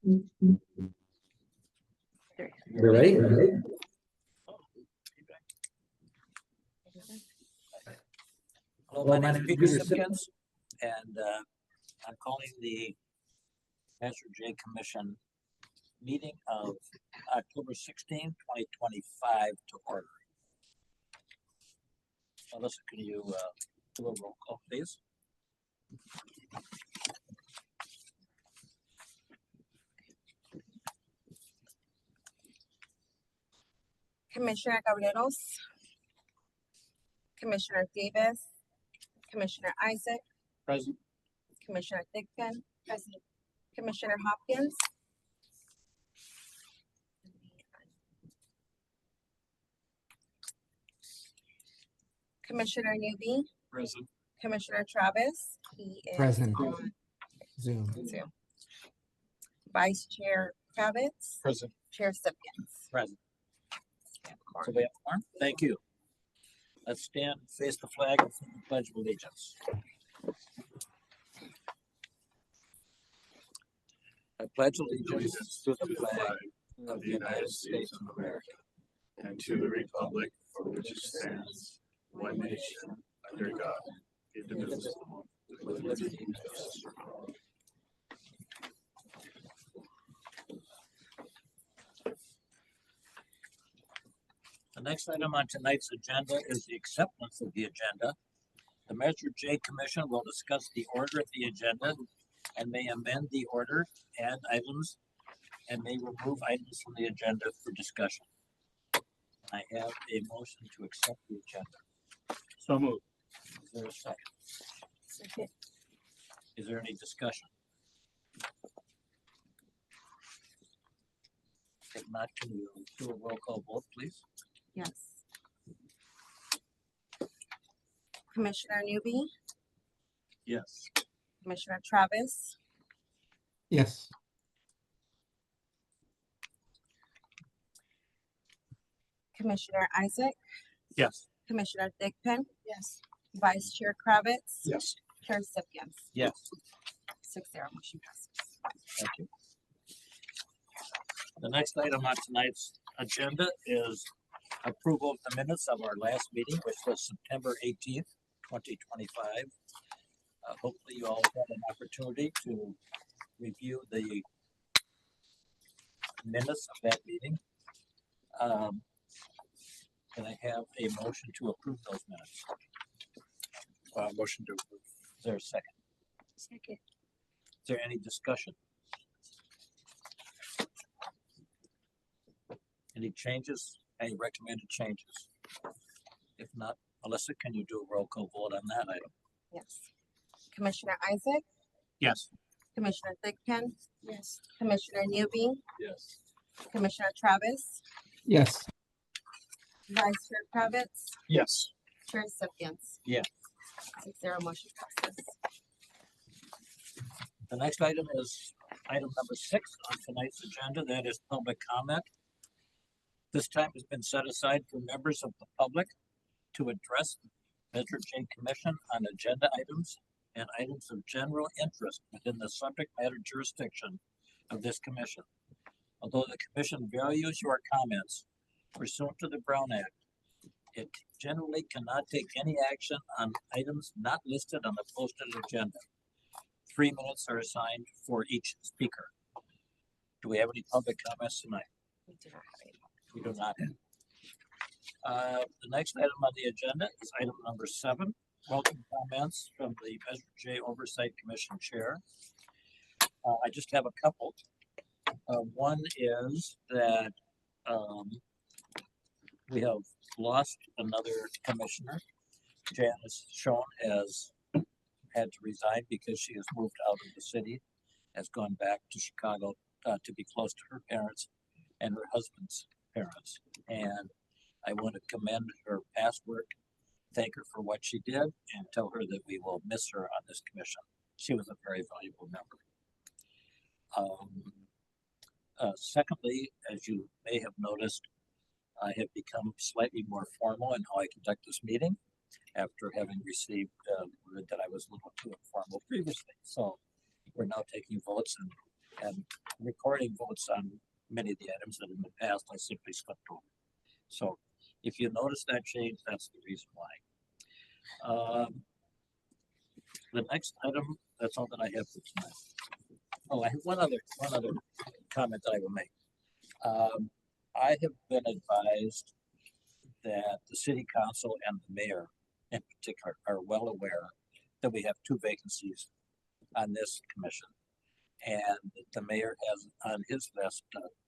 You're ready? Hello, my name is Peter Simpkins, and I'm calling the Measure J Commission meeting of October 16, 2025 to order. Alyssa, can you do a roll call, please? Commissioner Gabriels, Commissioner Davis, Commissioner Isaac, Present. Commissioner Thigpen, Present, Commissioner Hopkins, Commissioner Newby, Present. Commissioner Travis, he is Present. on Zoom. Zoom. Vice Chair Kravitz, Present. Chair Simpkins. Present. We have a quorum. So we have a quorum. Thank you. Let's stand, face the flag, and sing the Pledge of Allegiance. I pledge allegiance to the flag of the United States of America and to the republic for which it stands, one nation, under God, indivisible, with liberty and justice for all. The next item on tonight's agenda is the acceptance of the agenda. The Measure J Commission will discuss the order of the agenda and may amend the order, add items, and may remove items from the agenda for discussion. I have a motion to accept the agenda. So moved. Is there a second? Second. Is there any discussion? If not, can you do a roll call vote, please? Yes. Commissioner Newby, Yes. Commissioner Travis, Yes. Commissioner Isaac, Yes. Commissioner Thigpen. Yes. Vice Chair Kravitz, Yes. Chair Simpkins. Yes. 6-0, motion passes. Thank you. The next item on tonight's agenda is approval of the minutes of our last meeting, which was September 18th, 2025. Hopefully you all had an opportunity to review the minutes of that meeting. Can I have a motion to approve those minutes? Motion to approve. Is there a second? Second. Is there any discussion? Any changes? Any recommended changes? If not, Alyssa, can you do a roll call vote on that item? Yes. Commissioner Isaac, Yes. Commissioner Thigpen. Yes. Commissioner Newby, Yes. Commissioner Travis, Yes. Vice Chair Kravitz, Yes. Chair Simpkins. Yeah. 6-0, motion passes. The next item is item number 6 on tonight's agenda. That is public comment. This time has been set aside for members of the public to address the Measure J Commission on agenda items and items of general interest within the subject matter jurisdiction of this commission. Although the commission values your comments pursuant to the Brown Act, it generally cannot take any action on items not listed on the posted agenda. 3 minutes are assigned for each speaker. Do we have any public comments tonight? We do not have any. We do not have. The next item on the agenda is item number 7. Welcome comments from the Measure J Oversight Commission Chair. I just have a couple. One is that we have lost another commissioner. Janice Schoen has had to resign because she has moved out of the city, has gone back to Chicago to be close to her parents and her husband's parents. And I want to commend her past work, thank her for what she did, and tell her that we will miss her on this commission. She was a very valuable member. Secondly, as you may have noticed, I have become slightly more formal in how I conduct this meeting after having received word that I was a little too informal previously. So we're now taking votes, and And recording votes on many of the items that in the past I simply skipped over. So if you notice that change, that's the reason why. The next item, that's all that I have for tonight. Oh, I have one other comment that I will make. I have been advised that the city council and the mayor in particular are well aware that we have 2 vacancies on this commission. And the mayor has on his list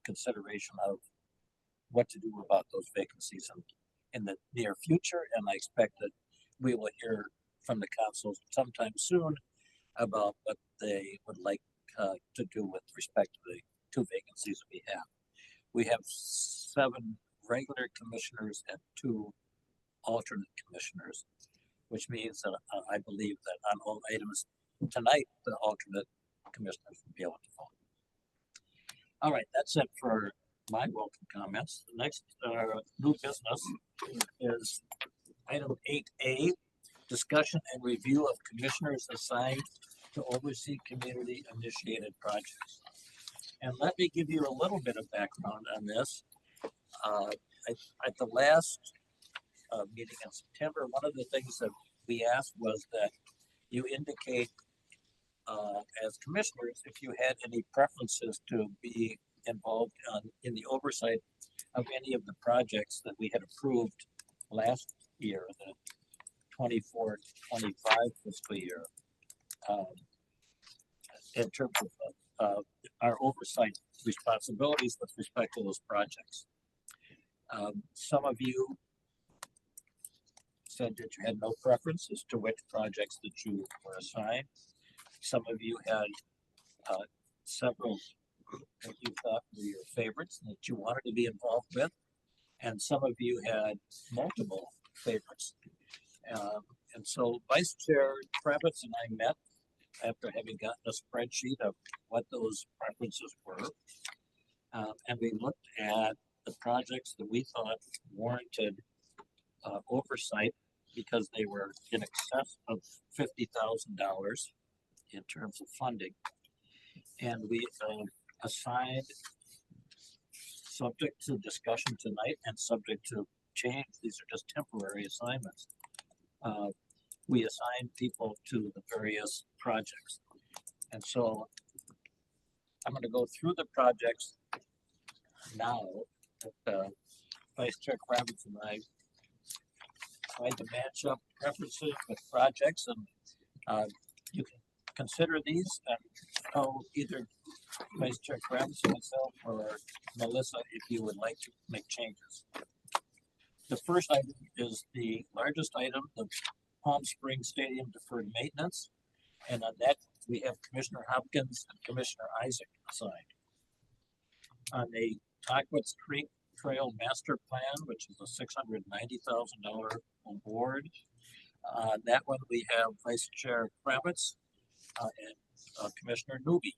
consideration of what to do about those vacancies in the near future. And I expect that we will hear from the council sometime soon about what they would like to do with respect to the 2 vacancies that we have. We have 7 regular commissioners and 2 alternate commissioners, which means that I believe that on all items tonight, the alternate commissioners will be able to vote. All right, that's it for my welcome comments. The next new business is item 8A, discussion and review of commissioners assigned to oversee community initiated projects. And let me give you a little bit of background on this. At the last meeting in September, one of the things that we asked was that you indicate as commissioners if you had any preferences to be involved in the oversight of any of the projects that we had approved last year, the 24-25 fiscal year, in terms of our oversight responsibilities with respect to those projects. Some of you said that you had no preference as to which projects that you were assigned. Some of you had several that you thought were your favorites and that you wanted to be involved with, and some of you had multiple favorites. And so Vice Chair Kravitz and I met after having gotten a spreadsheet of what those preferences were. And we looked at the projects that we thought warranted oversight because they were in excess of $50,000 in terms of funding. And we assigned, subject to discussion tonight and subject to change, these are just temporary assignments. We assigned people to the various projects. And so I'm going to go through the projects now. Vice Chair Kravitz and I tried to match up preferences with projects, and you can consider these and tell either Vice Chair Kravitz, myself, or Melissa if you would like to make changes. The first item is the largest item, the Palm Springs Stadium deferred maintenance, and on that we have Commissioner Hopkins and Commissioner Isaac assigned. On the Tockwitz Creek Trail Master Plan, which is a $690,000 award, that one we have Vice Chair Kravitz and Commissioner Newby.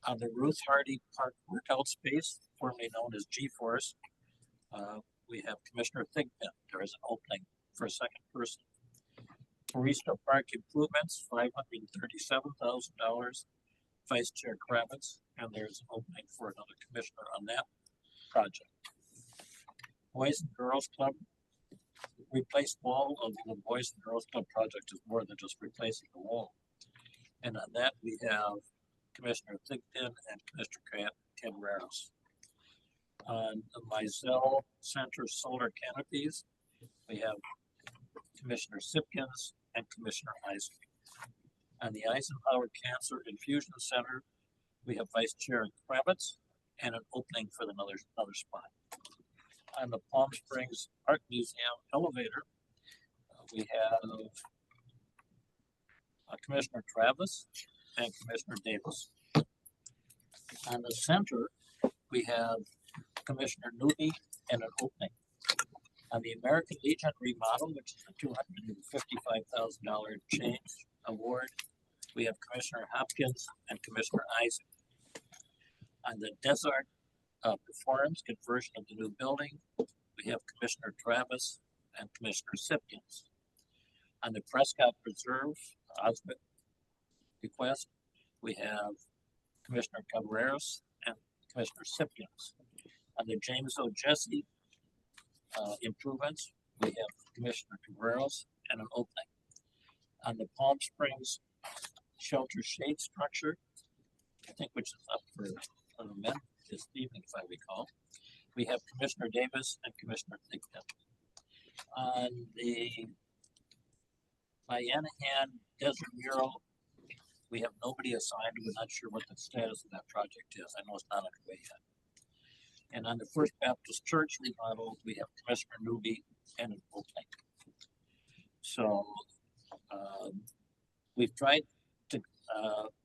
On the Ruth Hardy Park Workout Space, formerly known as G-Force, we have Commissioner Thigpen. There is an opening for a second person. Barista Park Improvements, $537,000, Vice Chair Kravitz, and there's an opening for another commissioner on that project. Boys and Girls Club, replace wall of the Boys and Girls Club project is more than just replacing the wall. And on that we have Commissioner Thigpen and Commissioner Camareros. On the Mizell Center Solar Canopies, we have Commissioner Sipkins and Commissioner Isaac. On the Eisenhower Cancer Infusion Center, we have Vice Chair Kravitz and an opening for another spot. On the Palm Springs Art Museum elevator, we have Commissioner Travis and Commissioner Davis. On the center, we have Commissioner Newby and an opening. On the American Legion remodel, which is a $255,000 change award, we have Commissioner Hopkins and Commissioner Isaac. On the Desert Performance conversion of the new building, we have Commissioner Travis and Commissioner Sipkins. On the Prescott Preserve Osmond request, we have Commissioner Cabreras and Commissioner Sipiens. On the James O. Jesse improvements, we have Commissioner Cabreras and an opening. On the Palm Springs shelter shade structure, I think which is up for amendment this evening, if I recall, we have Commissioner Davis and Commissioner Thigpen. On the Bayanahan Desert Mural, we have nobody assigned. We're not sure what the status of that project is. I know it's not underway yet. And on the First Baptist Church remodel, we have Commissioner Newby and an opening. So we've tried to,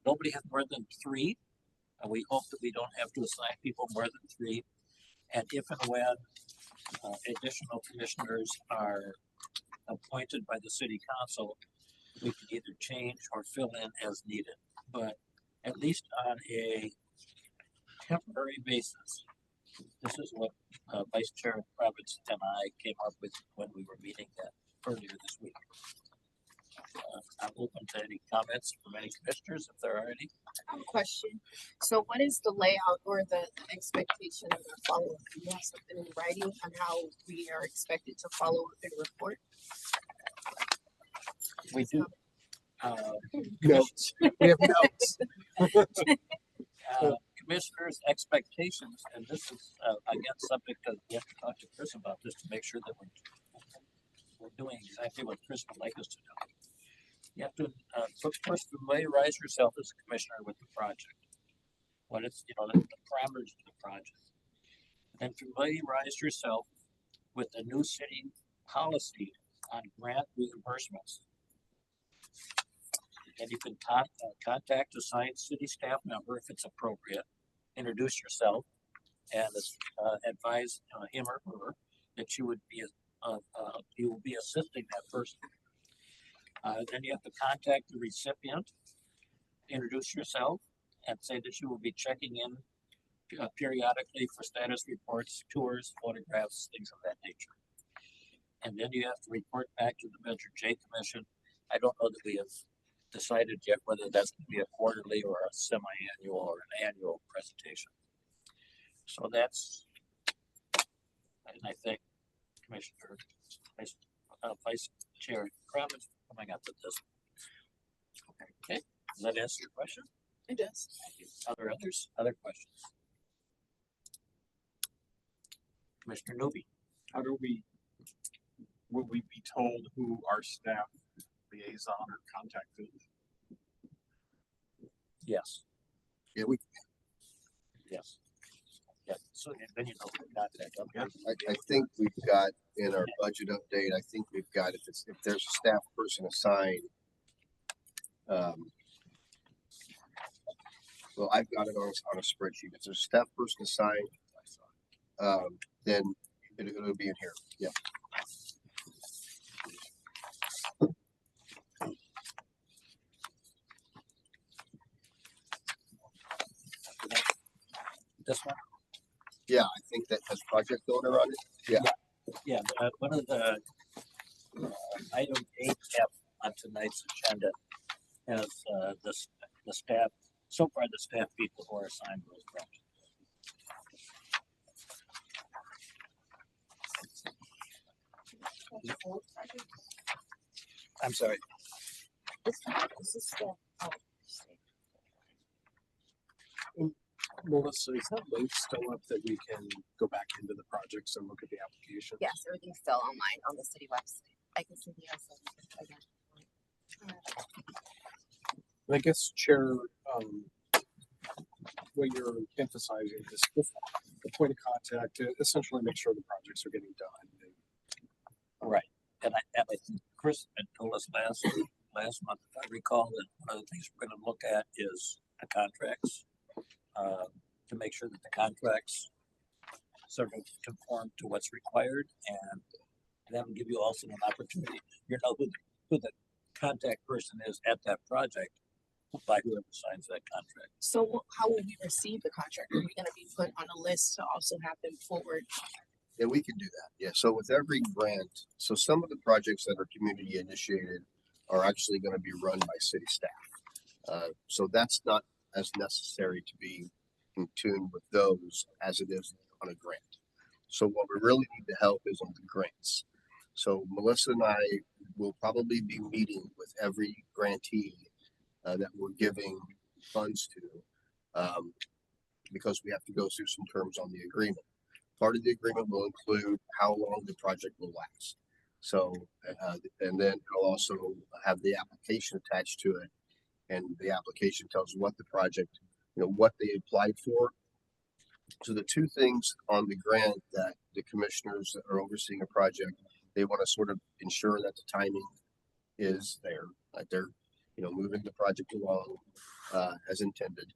nobody has more than 3, and we hope that we don't have to assign people more than 3. And if and when additional commissioners are appointed by the city council, we can either change or fill in as needed. But at least on a temporary basis, this is what Vice Chair Kravitz and I came up with when we were meeting that earlier this week. I'm open to any comments from any commissioners if there are any. I have a question. So what is the layout or the expectation of the follow-up? Do you have something in writing on how we are expected to follow up and report? We do. Notes. We have notes. Commissioners' expectations, and this is again subject to, we have to talk to Chris about this to make sure that we're doing exactly what Chris would like us to do. You have to first familiarize yourself as a commissioner with the project. What it's, the parameters of the project. Then familiarize yourself with the new city policy on grant reimbursements. And you can contact a assigned city staff member if it's appropriate. Introduce yourself and advise him or her that you would be you will be assisting that person. Then you have to contact the recipient, introduce yourself, and say that you will be checking in periodically for status reports, tours, photographs, things of that nature. And then you have to report back to the Measure J Commission. I don't know that we have decided yet whether that's going to be a quarterly or a semi-annual or an annual presentation. So that's, and I think Commissioner Vice Chair Kravitz coming up with this. Okay, does that answer your question? It does. Other questions? Commissioner Newby. How do will we be told who our staff liaison or contact is? Yes. Yeah, Yes. Yeah, so then you know the contact. I think we've got in our budget update, I think we've got, if there's a staff person assigned. Well, I've got it on a spreadsheet. If there's a staff person assigned, then it'll be in here. Yeah. This one? Yeah, I think that has project owner on it. Yeah. Yeah, one of the item 8F on tonight's agenda has the staff, so far the staff people who are assigned those projects. I'm sorry. This is the, Melissa, is that link still up that we can go back into the projects and look at the application? yes, everything's still online on the city website. I can send you guys again. And I guess, Chair, what you're emphasizing is the point of contact to essentially make sure the projects are getting done. Right, and I think Chris had told us last month, if I recall, that one of the things we're going to look at is the contracts, to make sure that the contracts sort of conform to what's required, and that will give you also an opportunity. You know who the contact person is at that project by whoever signs that contract. So how will we receive the contract? Are we gonna be put on a list to also have them forward? Yeah, we can do that. Yeah. So with every grant, so some of the projects that are community initiated are actually going to be run by city staff. So that's not as necessary to be in tune with those as it is on a grant. So what we really need to help is on the grants. So Melissa and I will probably be meeting with every grantee that we're giving funds to, because we have to go through some terms on the agreement. Part of the agreement will include how long the project will last. So, and then it'll also have the application attached to it. And the application tells what the project, what they applied for. So the two things on the grant that the commissioners that are overseeing a project, they want to sort of ensure that the timing is there, that they're, moving the project along as intended.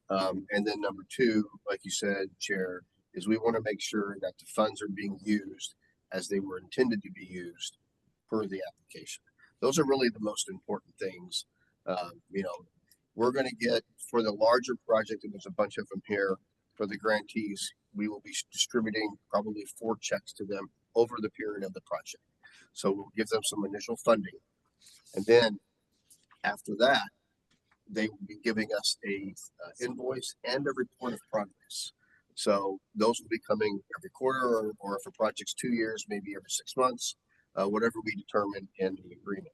And then number two, like you said, Chair, is we want to make sure that the funds are being used as they were intended to be used per the application. Those are really the most important things. We're going to get for the larger project, and there's a bunch of them here for the grantees, we will be distributing probably 4 checks to them over the period of the project. So we'll give them some initial funding. And then after that, they will be giving us a invoice and a report of progress. So those will be coming every quarter, or if a project's 2 years, maybe every 6 months, whatever we determine in the agreement.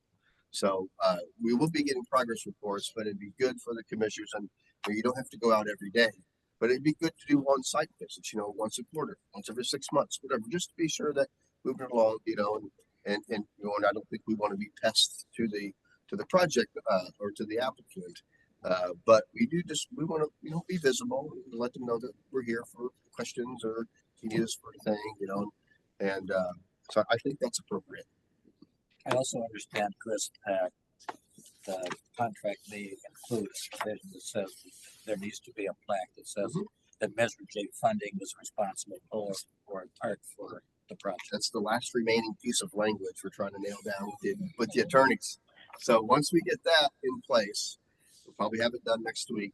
So we will be getting progress reports, but it'd be good for the commissioners, and you don't have to go out every day, but it'd be good to do on-site visits, once a quarter, once every 6 months, whatever, just to be sure that moving along, and I don't think we want to be pests to the project or to the applicant. But we want to, be visible and let them know that we're here for questions or if you need us for anything, and so I think that's appropriate. I also understand, Chris, that the contract may include a provision that says there needs to be a plaque that says that Measure J funding is responsible for in part for the project. That's the last remaining piece of language we're trying to nail down with the attorneys. So once we get that in place, we'll probably have it done next week.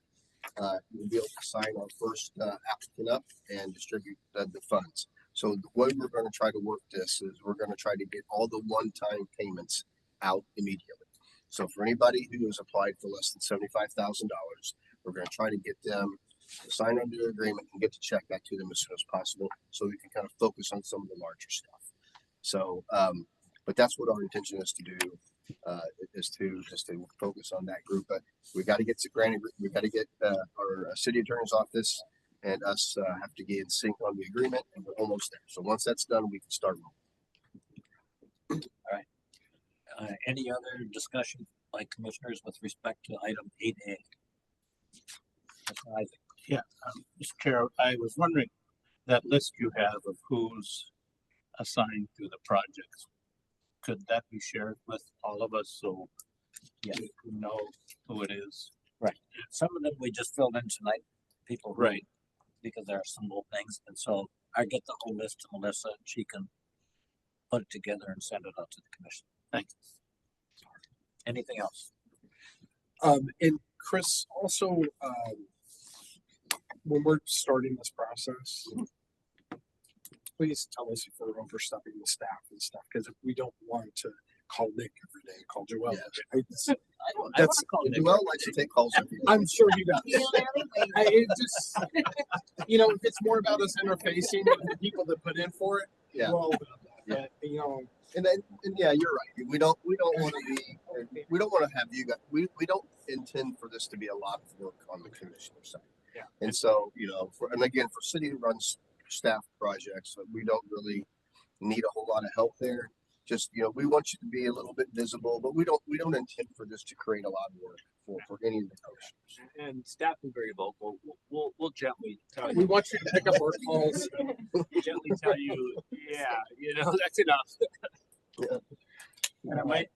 We'll be able to sign our first applicant up and distribute the funds. So the way we're going to try to work this is we're going to try to get all the one-time payments out immediately. So for anybody who has applied for less than $75,000, we're going to try to get them to sign under the agreement and get the check back to them as soon as possible, so we can kind of focus on some of the larger stuff. So, but that's what our intention is to do, is to focus on that group. But we got to get to granted. We got to get our city attorney's office and us have to get in sync on the agreement, and we're almost there. So once that's done, we can start moving. All right. Any other discussion by commissioners with respect to item 8A? Isaac. Yeah, Mr. Chair, I was wondering, that list you have of who's assigned to the projects, could that be shared with all of us so we know who it is? Right. Some of them we just filled in tonight, people. Right. Because there are some little things, and so I get the whole list to Melissa, and she can put it together and send it out to the commission. Thanks. Anything else? And Chris, also, when we're starting this process, please tell us if we're overstepping the staff and stuff, because if we don't want to call Nick every day, call Joel. Yeah. That's Joel likes to take calls every day. I'm sure he does. It just, if it's more about us interfacing with the people that put in for it, Yeah. well, Yeah. but, And yeah, you're right. We don't want to have you guys. We don't intend for this to be a lot of work on the commissioner side. Yeah. And so and again, for city runs staff projects, we don't really need a whole lot of help there. Just we want you to be a little bit visible, but we don't intend for this to create a lot of work for any of the commissioners. And staff is very vocal. We'll gently tell we you, want you to pick up our calls. gently tell you, that's enough. Yeah. And it might,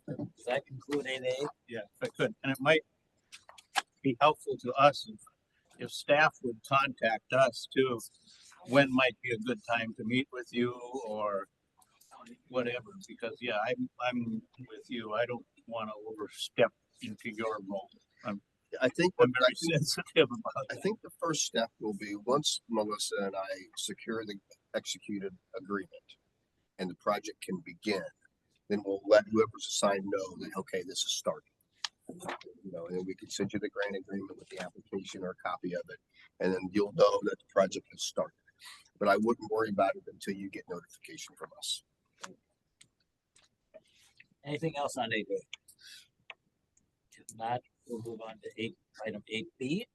Does that include 8A? yeah, if I could, and it might be helpful to us if staff would contact us too, when might be a good time to meet with you or whatever, because I'm with you. I don't want to overstep into your role. I'm very sensitive about I that. think the first step will be once Melissa and I secure the executed agreement and the project can begin, then we'll let whoever's assigned know that, okay, this is starting. You know, and we can send you the grant agreement with the application or a copy of it, and then you'll know that the project has started. But I wouldn't worry about it until you get notification from us. Anything else on 8A? If not, we'll move on to item 8B,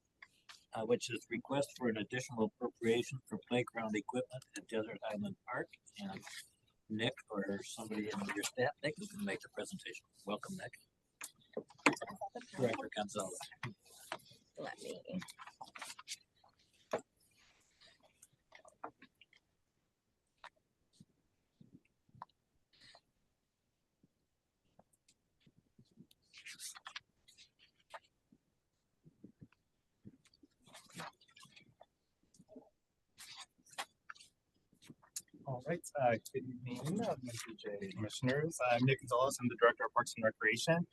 which is request for an additional appropriation for playground equipment at Desert Island Park. And Nick or somebody in your staff, Nick, is gonna make the presentation. Welcome, Nick. Director Gonzalez. Let me. All right, good evening, Mr. J. Commissioners. I'm Nick Gonzalez. I'm the Director of Parks and Recreation.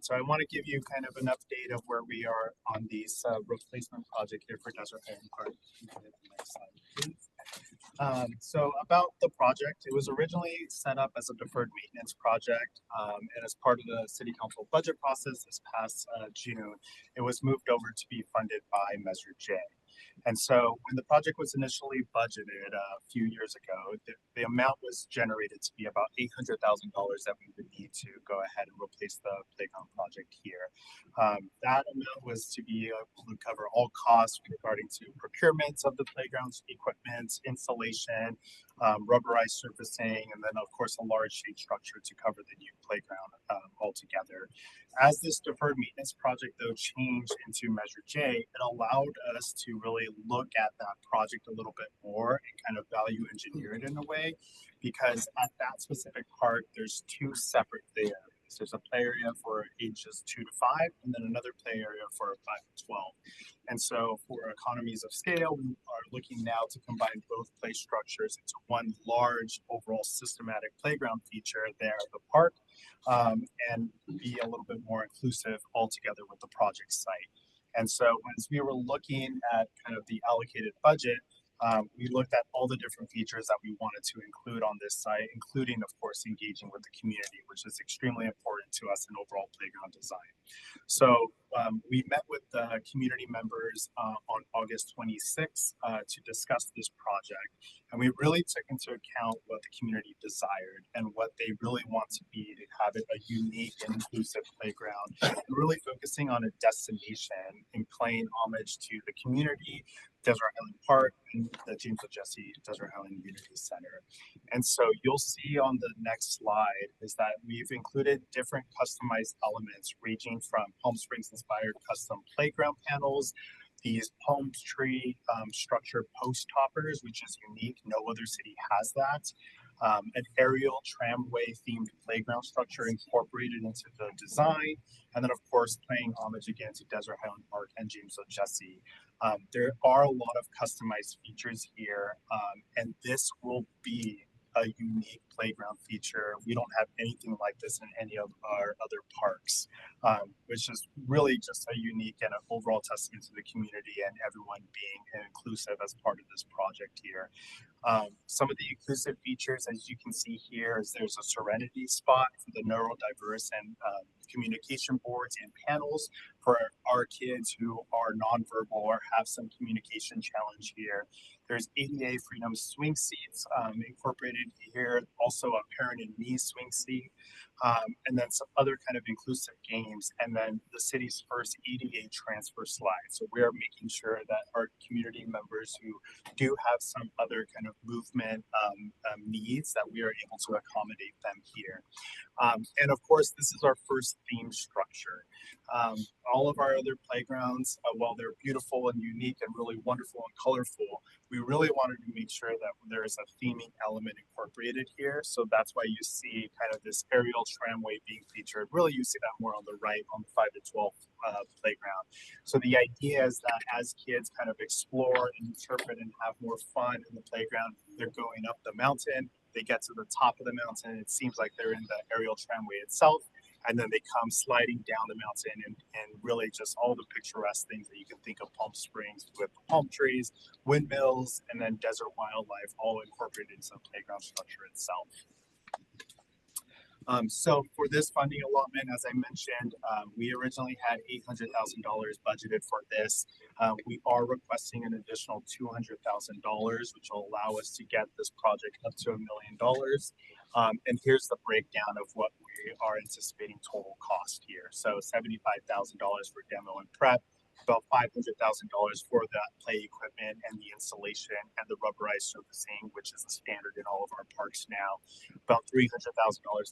So I want to give you kind of an update of where we are on this replacement project here for Desert Island Park. Next slide, please. So about the project, it was originally set up as a deferred maintenance project, and as part of the City Council budget process this past June, it was moved over to be funded by Measure J. And so when the project was initially budgeted a few years ago, the amount was generated to be about $800,000 that we would need to go ahead and replace the playground project here. That amount was to be able to cover all costs regarding to procurements of the playground's equipment, installation, rubberized surfacing, and then of course a large shade structure to cover the new playground altogether. As this deferred maintenance project though changed into Measure J, it allowed us to really look at that project a little bit more and kind of value engineer it in a way, because at that specific part, there's two separate play areas. There's a play area for ages 2 to 5, and then another play area for 5 to 12. And so for economies of scale, we are looking now to combine both play structures into one large overall systematic playground feature there at the park, and be a little bit more inclusive altogether with the project site. And so as we were looking at kind of the allocated budget, we looked at all the different features that we wanted to include on this site, including, of course, engaging with the community, which is extremely important to us in overall playground design. So we met with the community members on August 26th to discuss this project. And we really took into account what the community desired and what they really want to be to have it a unique and inclusive playground. And really focusing on a destination and paying homage to the community, Desert Island Park, and the James O. Jesse Desert Island Community Center. And so you'll see on the next slide is that we've included different customized elements ranging from Palm Springs inspired custom playground panels, these palm tree structured post toppers, which is unique. No other city has that. An aerial tramway themed playground structure incorporated into the design. And then of course, paying homage again to Desert Island Park and James O. Jesse. There are a lot of customized features here, and this will be a unique playground feature. We don't have anything like this in any of our other parks, which is really just a unique and an overall testament to the community and everyone being inclusive as part of this project here. Some of the inclusive features, as you can see here, is there's a serenity spot for the neurodiverse and communication boards and panels for our kids who are nonverbal or have some communication challenge here. There's ADA Freedom swing seats incorporated here, also a parent and me swing seat, and then some other kind of inclusive games, and then the city's first ADA transfer slide. So we are making sure that our community members who do have some other kind of movement needs, that we are able to accommodate them here. And of course, this is our first theme structure. All of our other playgrounds, while they're beautiful and unique and really wonderful and colorful, we really wanted to make sure that there is a theming element incorporated here. So that's why you see kind of this aerial tramway being featured. Really, you see that more on the right on the 5 to 12 playground. So the idea is that as kids kind of explore and interpret and have more fun in the playground, they're going up the mountain, they get to the top of the mountain, it seems like they're in the aerial tramway itself, and then they come sliding down the mountain and really just all the picturesque things that you can think of Palm Springs with palm trees, windmills, and then desert wildlife all incorporated into the playground structure itself. So for this funding allotment, as I mentioned, we originally had $800,000 budgeted for this. We are requesting an additional $200,000, which will allow us to get this project up to $1 million. And here's the breakdown of what we are anticipating total cost here. So $75,000 for demo and prep, about $500,000 for the play equipment and the installation and the rubberized surfacing, which is the standard in all of our parks now. About $300,000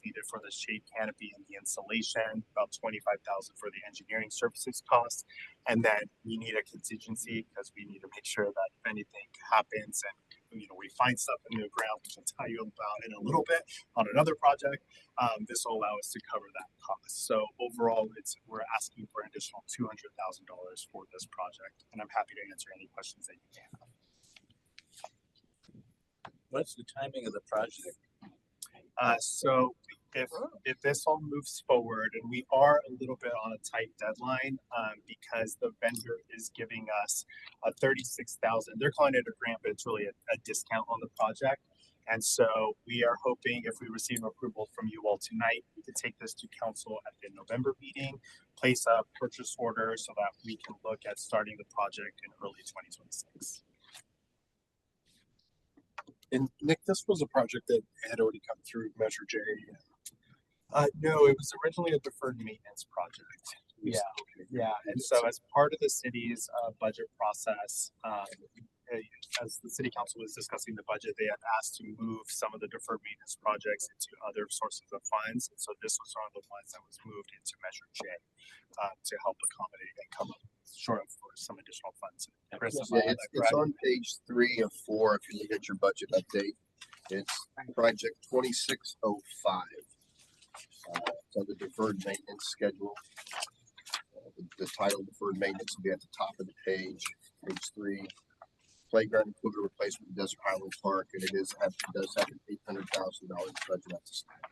needed for the shade canopy and the installation, about $25,000 for the engineering services costs. And then we need a contingency because we need to make sure that if anything happens and we find stuff in the ground, which I'll tell you about in a little bit on another project, this will allow us to cover that cost. So overall, we're asking for an additional $200,000 for this project, and I'm happy to answer any questions that you may have. What's the timing of the project? So if this all moves forward, and we are a little bit on a tight deadline, because the vendor is giving us a 36,000. They're calling it a grant, but it's really a discount on the project. And so we are hoping if we receive approval from you all tonight, we can take this to council at the November meeting, place a purchase order so that we can look at starting the project in early 2026. And Nick, this was a project that had already come through Measure J. No, it was originally a deferred maintenance project. Yeah. And so as part of the city's budget process, as the city council was discussing the budget, they had asked to move some of the deferred maintenance projects into other sources of funds. And so this was one of the ones that was moved into Measure J to help accommodate and come up short of for some additional funds. Chris, Yeah, it's on page 3 of 4 if you look at your budget update. It's project 2605. It's on the deferred maintenance schedule. The title deferred maintenance will be at the top of the page 3. Playground equipment replacement at Desert Highland Park, and it does have an $800,000 budget at this time.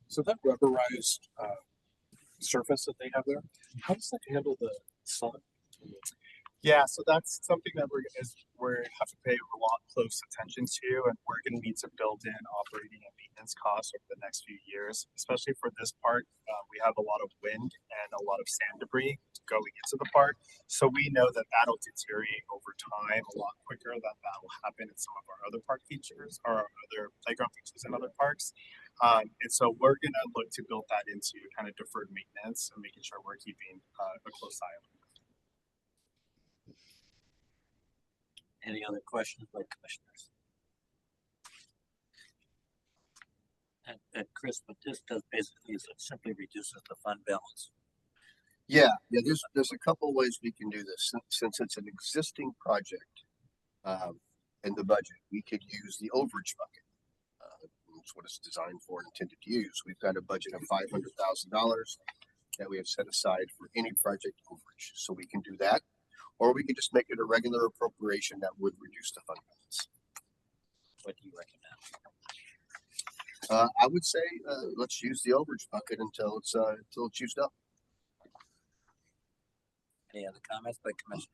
So that rubberized surface that they have there, how does that handle the sun? Yeah, so that's something that we have to pay a lot close attention to, and we're going to need to build in operating and maintenance costs over the next few years. Especially for this park, we have a lot of wind and a lot of sand debris going into the park, so we know that that'll deteriorate over time a lot quicker than that will happen in some of our other park features or other playground features in other parks. And so we're going to look to build that into kind of deferred maintenance and making sure we're keeping a close eye on it. Any other questions by commissioners? And Chris, what this does basically is it simply reduces the fund balance. Yeah. There's a couple of ways we can do this. Since it's an existing project in the budget, we could use the overage bucket. That's what it's designed for and intended to use. We've got a budget of $500,000 that we have set aside for any project overage, so we can do that. Or we could just make it a regular appropriation that would reduce the fund balance. What do you recommend? I would say let's use the overage bucket until it's used up. Any other comments by commissioners?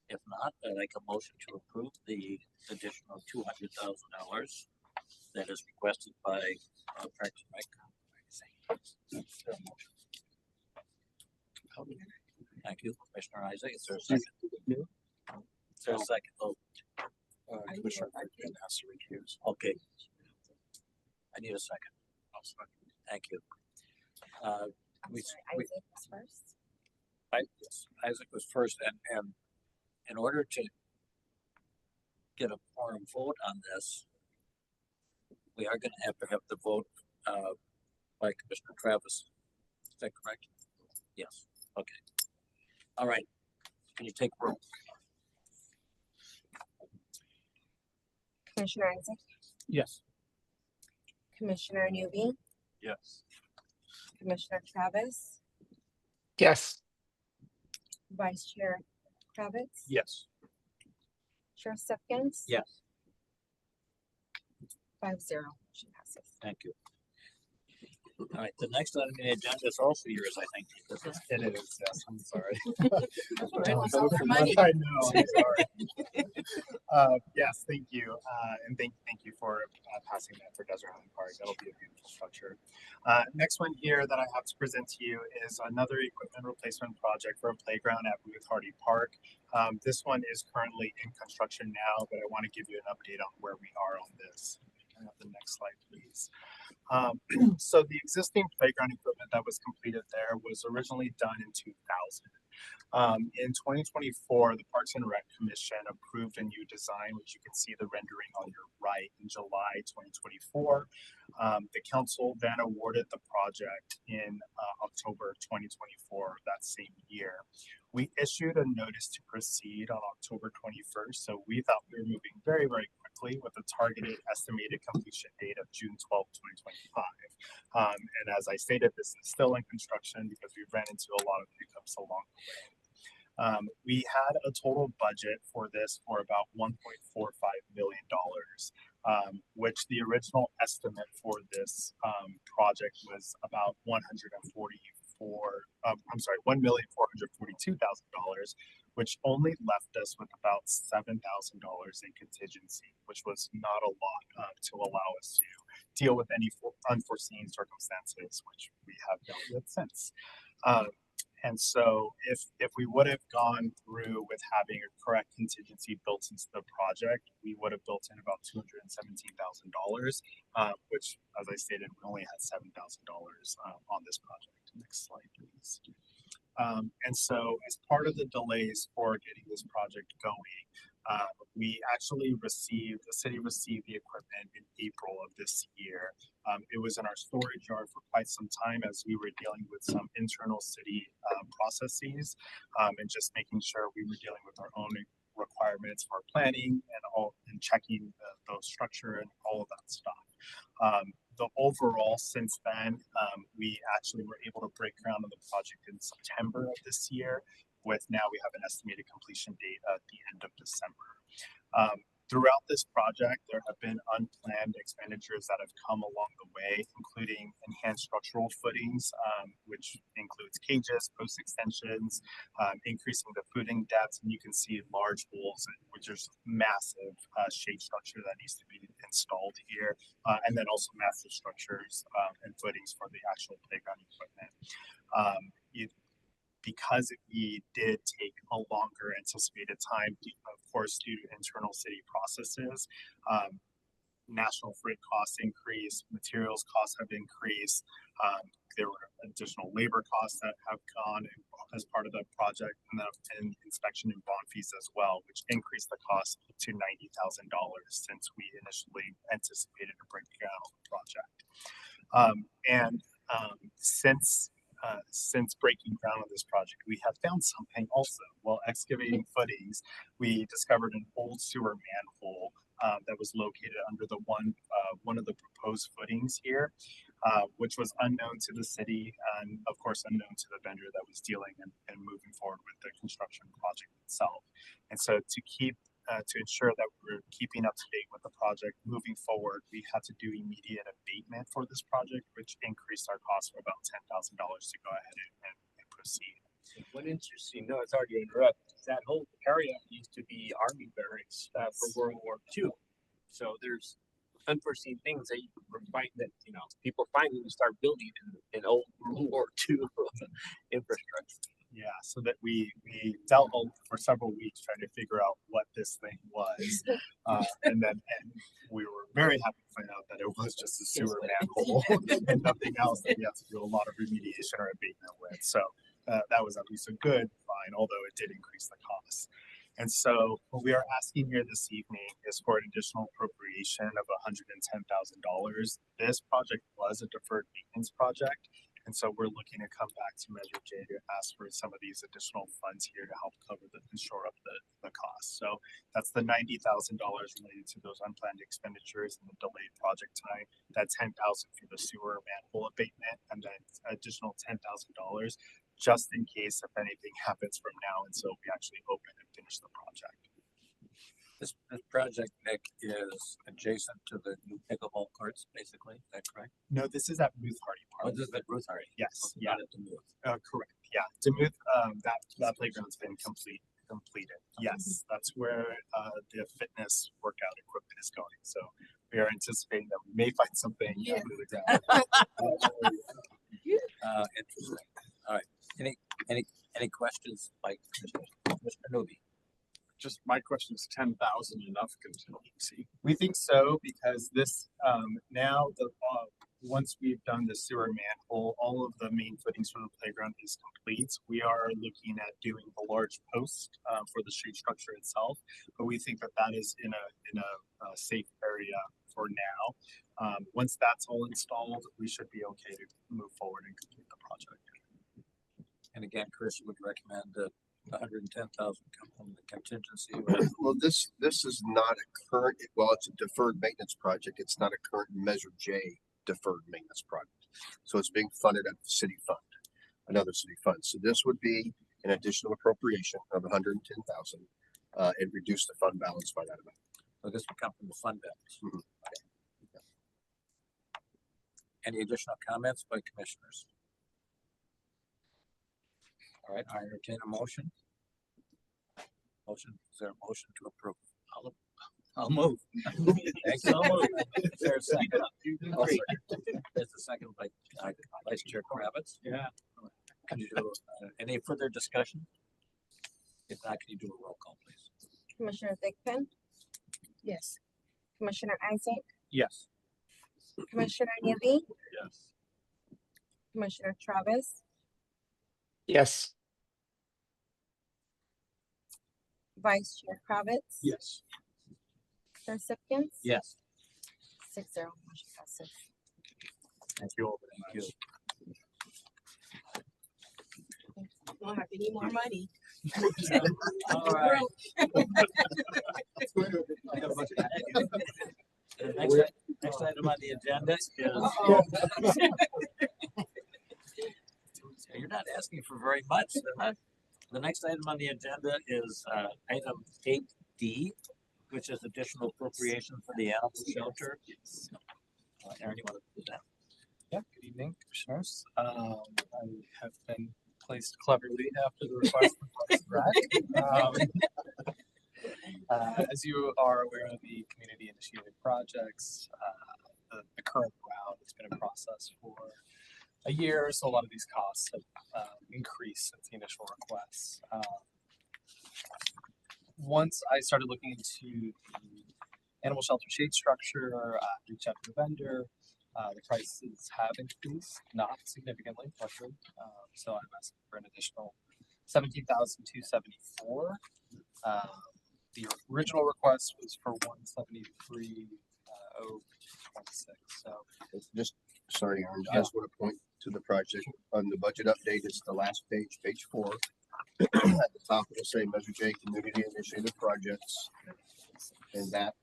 If not, I'd like a motion to approve the additional $200,000 that is requested by Parks and Rec. Thank you, Commissioner Isaac. Is there a second? Is there a second? Oh, Commissioner Franklin has to recuse. okay. I need a second. Thank you. Isaac was first. Isaac was first, and in order to get a quorum vote on this, we are going to have the vote by Commissioner Travis. Is that correct? Yes. Okay. All right. Can you take roll? Commissioner Isaac, Yes. Commissioner Newby, Yes. Commissioner Travis, Yes. Vice Chair Kravitz, Yes. Chair Stepkins. Yes. 5-0, motion passes. Thank you. All right, the next item on the agenda is also yours, I think. It is, yes, I'm sorry. Right, it's all for money. I know, I'm sorry. Yes, thank you, and thank you for passing that for Desert Island Park. That'll be a beautiful structure. Next one here that I have to present to you is another equipment replacement project for a playground at Ruth Hardy Park. This one is currently in construction now, but I want to give you an update on where we are on this. Can I have the next slide, please? So the existing playground equipment that was completed there was originally done in 2000. In 2024, the Parks and Rec Commission approved a new design, which you can see the rendering on your right in July 2024. The council then awarded the project in October 2024, that same year. We issued a notice to proceed on October 21st, so we thought we were moving very, very quickly with a targeted estimated completion date of June 12, 2025. And as I stated, this is still in construction because we ran into a lot of hiccups along the way. We had a total budget for this for about $1.45 million, which the original estimate for this project was about $1,442,000, which only left us with about $7,000 in contingency, which was not a lot to allow us to deal with any unforeseen circumstances, which we have dealt with since. And so if we would have gone through with having a correct contingency built into the project, we would have built in about $217,000, which, as I stated, we only had $7,000 on this project. Next slide, please. And so as part of the delays for getting this project going, we actually the city received the equipment in April of this year. It was in our storage yard for quite some time as we were dealing with some internal city processes and just making sure we were dealing with our own requirements for planning and checking the structure and all of that stuff. The overall since then, we actually were able to break ground on the project in September of this year. Now we have an estimated completion date at the end of December. Throughout this project, there have been unplanned expenditures that have come along the way, including enhanced structural footings, which includes cages, post extensions, increasing the footing depths, and you can see large holes, which is massive shade structure that needs to be installed here, and then also massive structures and footings for the actual playground equipment. Because we did take a longer anticipated time, of course, due to internal city processes, national freight costs increased, materials costs have increased. There were additional labor costs that have gone as part of the project, and inspection and bond fees as well, which increased the cost to $90,000 since we initially anticipated a breakdown of the project. Since breaking ground on this project, we have found something also. While excavating footings, we discovered an old sewer manhole that was located under the one of the proposed footings here, which was unknown to the city and of course unknown to the vendor that was dealing and moving forward with the construction project itself. And so to ensure that we're keeping up to date with the project moving forward, we had to do immediate abatement for this project, which increased our cost for about $10,000 to go ahead and proceed. One interesting note, sorry to interrupt, that whole area used to be Army barracks for World War II. So there's unforeseen things that you find that, people find when you start building in old World War II infrastructure. Yeah, so that we dealt for several weeks trying to figure out what this thing was, and we were very happy to find out that it was just a sewer manhole and nothing else that we had to do a lot of remediation or abatement with. So that was at least a good find, although it did increase the cost. And so what we are asking here this evening is for an additional appropriation of $110,000. This project was a deferred maintenance project. And so we're looking to come back to Measure J to ask for some of these additional funds here to help cover and shore up the cost. So that's the $90,000 related to those unplanned expenditures and the delayed project time. That $10,000 for the sewer manhole abatement, and then additional $10,000 just in case if anything happens from now until we actually open and finish the project. This project, Nick, is adjacent to the new pickleball courts, basically, is that correct? No, this is at Muth Hardy Oh, Park. this is at Ruth Hardy? Yes, Not at the Muth. correct. Yeah, Demuth, that playground's been completed. Yes, that's where the fitness workout equipment is going. So we are anticipating that we may find something under the ground. Interesting. All right. Any questions by Mr. Newby? Just my question is 10,000 enough contingency? We think so because this now once we've done the sewer manhole, all of the main footings for the playground is complete. We are looking at doing the large post for the street structure itself, but we think that that is in a safe area for now. Once that's all installed, we should be okay to move forward and complete the project. And again, Chris would recommend that 110,000 come from the contingency. Right? Well, this is not a current, well, it's a deferred maintenance project. It's not a current Measure J deferred maintenance project. So it's being funded out of the city fund, another city fund. So this would be an additional appropriation of 110,000 and reduce the fund balance by that amount. So this would come from the fund balance. Mhm. Any additional comments by commissioners? All right, I entertain a motion. Motion, is there a motion to approve? I'll move. Thanks, I'll move. Is there a second? There's a second by Vice Chair Kravitz. Yeah. Can you do, any further discussion? If not, can you do a roll call, please? Commissioner Thigpen, Yes. Commissioner Isaac, Yes. Commissioner Newby, Yes. Commissioner Travis, Yes. Vice Chair Kravitz. Yes. Chair Sipkins. Yes. 6-0, motion passes. Thank you all Thank you. Don't have any more money. All right. The next item on the agenda is. You're not asking for very much. The next item on the agenda is item 8D, which is additional appropriation for the animal shelter. Aaron, you want to do that? Yeah, good evening, commissioners. I have been placed cleverly after the request from Parks and Rec. As you are aware of the community initiated projects, the current round has been in process for a year, so a lot of these costs have increased since the initial requests. Once I started looking into the animal shelter shade structure, reached out to the vendor. The prices have increased, not significantly, luckily. So I'm asking for an additional $17,274. The original request was for $173,026. So Just, sorry, Aaron, I just want to point to the project on the budget update. It's the last page, page 4. At the top, it'll say Measure J Community Initiative Projects. And that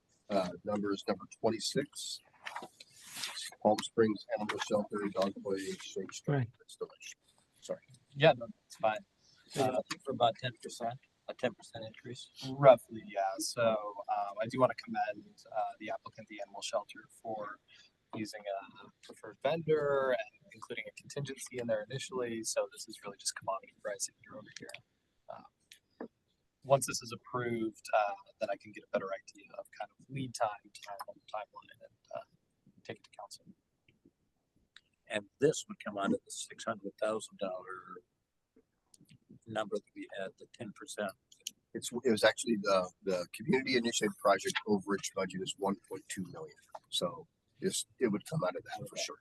number is number 26. Palm Springs Animal Shelter, Dog Play, Shade Structure Installation. Sorry. yeah, no, it's fine. So you're looking for about 10%, a 10% increase. Roughly, yeah. So I do want to commend the applicant, the animal shelter, for using a preferred vendor and including a contingency in there initially. So this is really just commodity pricing year over year. Once this is approved, then I can get a better idea of kind of lead time, timeline, and take it to council. And this would come out of the $600,000 number that we had, the 10%. It was actually the community initiative project overage budget is 1.2 million. So it would come out of that for sure.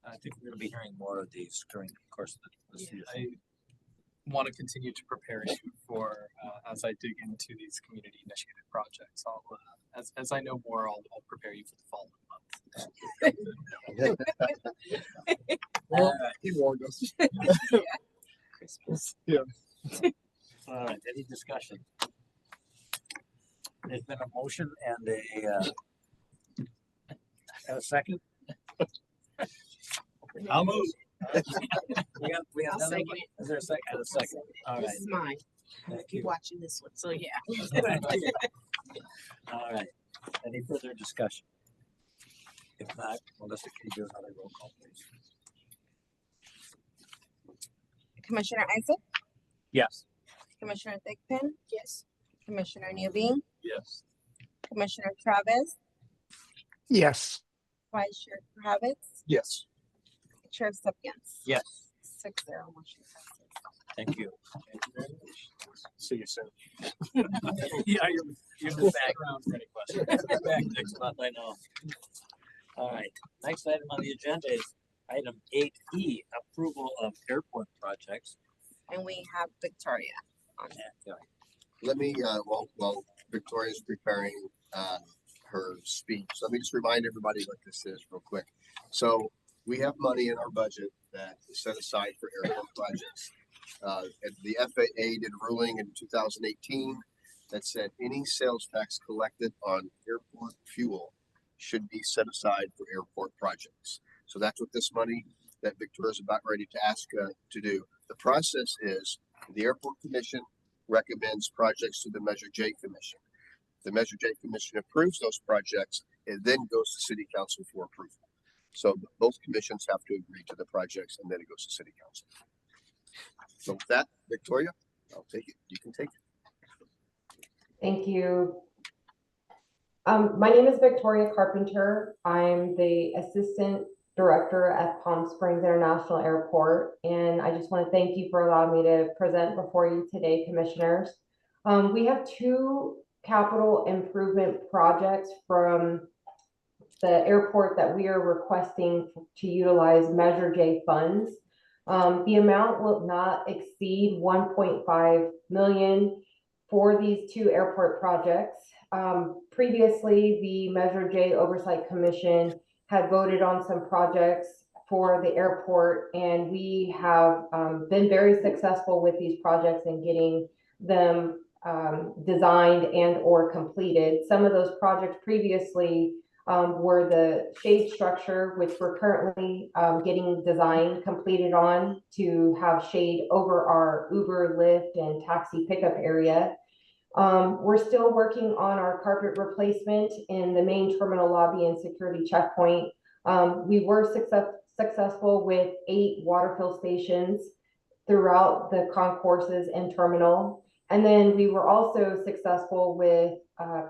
I think we're going to be hearing more of these during the course of the season. I want to continue to prepare you for as I dig into these community initiated projects. I'll as I know more, I'll prepare you for the following month. Well, he warned us. Christmas. All right, any discussion? There's been a motion and a second. I'll move. We have I'll another second one? it. Is there a second? A second. All right. This is mine. Thank you. watching this one, so yeah. All right. Any further discussion? If not, Melissa, can you do another roll call, please? Commissioner Isaac, Yes. Commissioner Thigpen, Yes. Commissioner Newbeam, Yes. Commissioner Travis, Yes. Vice Chair Kravitz, Yes. Chair Subkins. Yes, 6-0, motion passes. thank you. See you soon. Yeah, you're the background for any questions. Back next month, I know. All right, next item on the agenda is item 8E, approval of airport projects. And we have Victoria on it. Yeah, Let me, while Victoria's preparing, her speech, let me just remind everybody what this is real quick. So we have money in our budget that is set aside for airport projects. And the FAA did a ruling in 2018 that said any sales tax collected on airport fuel should be set aside for airport projects. So that's what this money that Victoria's about ready to ask to do. The process is the Airport Commission recommends projects to the Measure J Commission. The Measure J Commission approves those projects and then goes to City Council for approval. So both commissions have to agree to the projects and then it goes to City Council. So with that, Victoria, I'll take it. You can take it. Thank you. My name is Victoria Carpenter. I'm the Assistant Director at Palm Springs International Airport, and I just want to thank you for allowing me to present before you today, Commissioners. We have two capital improvement projects from the airport that we are requesting to utilize Measure J funds. The amount will not exceed 1.5 million for these two airport projects. Previously, the Measure J Oversight Commission had voted on some projects for the airport, and we have been very successful with these projects in getting them designed and or completed. Some of those projects previously were the shade structure, which we're currently getting designed completed on to have shade over our Uber, Lyft, and taxi pickup area. We're still working on our carpet replacement in the main terminal lobby and security checkpoint. We were successful with 8 water fill stations throughout the concourses and terminal. And then we were also successful with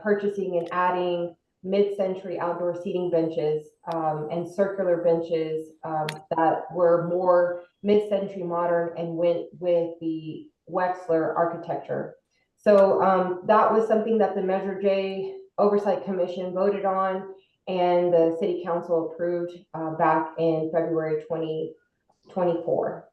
purchasing and adding mid-century outdoor seating benches and circular benches that were more mid-century modern and went with the Wexler architecture. So that was something that the Measure J Oversight Commission voted on and the City Council approved back in February 2024.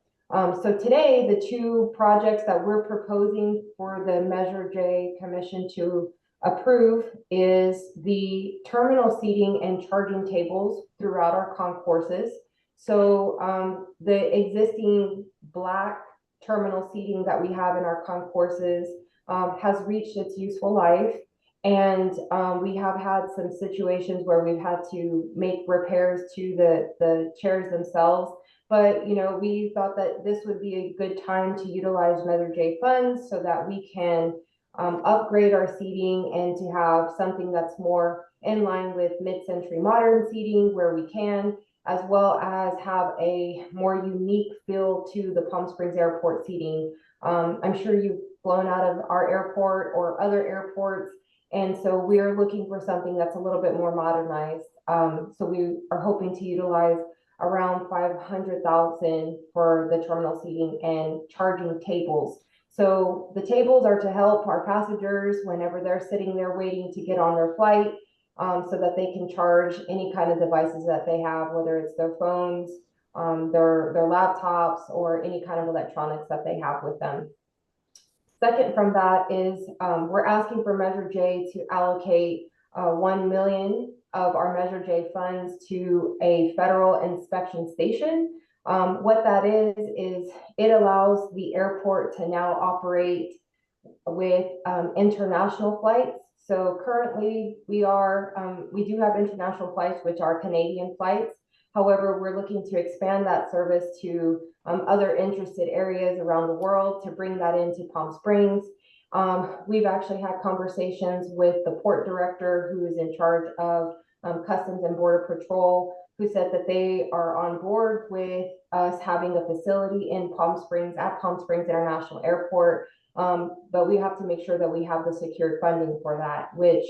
So today, the two projects that we're proposing for the Measure J Commission to approve is the terminal seating and charging tables throughout our concourses. So the existing black terminal seating that we have in our concourses has reached its useful life. And we have had some situations where we've had to make repairs to the chairs themselves. But, you know, we thought that this would be a good time to utilize Measure J funds so that we can upgrade our seating and to have something that's more in line with mid-century modern seating where we can, as well as have a more unique feel to the Palm Springs Airport seating. I'm sure you've flown out of our airport or other airports, and so we're looking for something that's a little bit more modernized. So we are hoping to utilize around $500,000 for the terminal seating and charging tables. So the tables are to help our passengers whenever they're sitting there waiting to get on their flight, so that they can charge any kind of devices that they have, whether it's their phones, their laptops, or any kind of electronics that they have with them. Second from that is we're asking for Measure J to allocate 1 million of our Measure J funds to a federal inspection station. What that is it allows the airport to now operate with international flights. So currently we do have international flights, which are Canadian flights. However, we're looking to expand that service to other interested areas around the world to bring that into Palm Springs. We've actually had conversations with the port director who is in charge of Customs and Border Patrol, who said that they are on board with us having a facility in Palm Springs at Palm Springs International Airport. But we have to make sure that we have the secured funding for that, which